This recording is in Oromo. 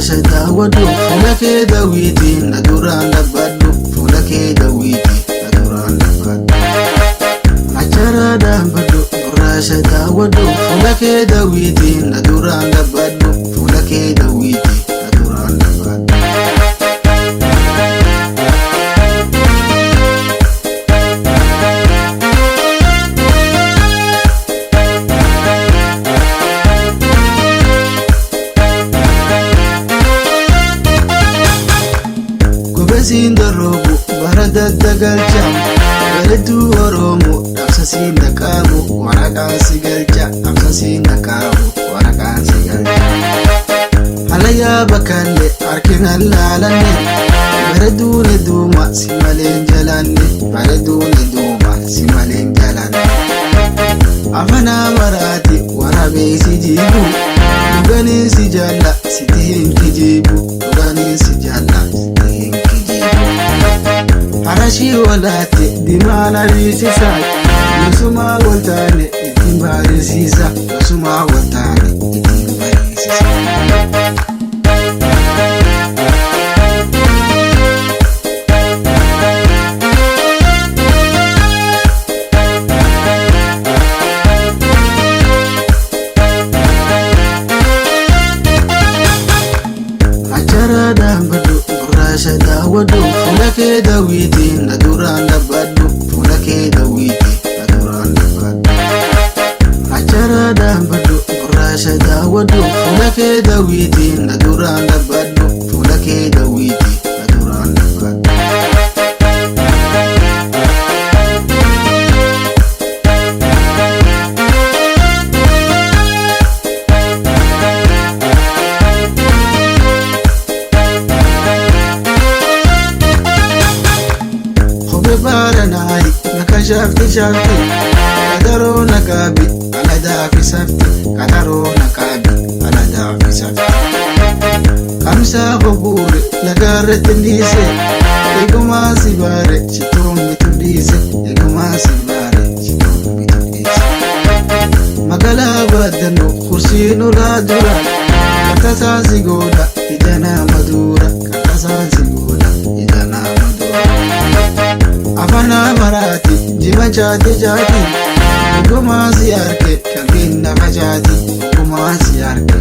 gurraacha daawwadhu fuula kee daawwitiin na duraan dhaabadhu fuula kee daawwitiin na duraan dhaabadhu achara dhaabadhu gurraacha daawwadhu fuula kee daawwitiin na duraan dhaabadhu fuula kee daawwitiin na duraan dhaabadhu Sinda robu barada dagalcha Baledu oromo Nafsa sinda kabu Warakan sigalcha Nafsa sinda kabu Warakan sigalcha Halaya bakande Arkin halalane Baledu ne duma Simalen jalane Baledu ne duma Simalen jalane Afana marati Warabe si jibu Dugani si jala Sitihin kijibu Dugani si jala Sitihin Harashi walate dimana risisa Yusuma waltane itimbari sisa Yusuma waltane itimbari sisa Achara dambadu gurraacha daawwadhu fuula kee daawwitiin na duraan dhaabadhu fuula kee daawwitiin na duraan dhaabadhu achara dambadu gurraacha daawwadhu fuula kee daawwitiin na duraan dhaabadhu fuula kee daawwitiin na duraan dhaabadhu Baranai nakashafti shafti kadaro nakabi alada fi safti kadaro nakabi alada fi safti kamsa babure lagare tindise eguma sibare chitomi tindise eguma sibare chitomi tindise magala badano kursino la dura katasa sigoda idana madura katasa sigoda idana madura Afana marati jima chati chati Guma siyarke kalkin nafa chati Guma siyarke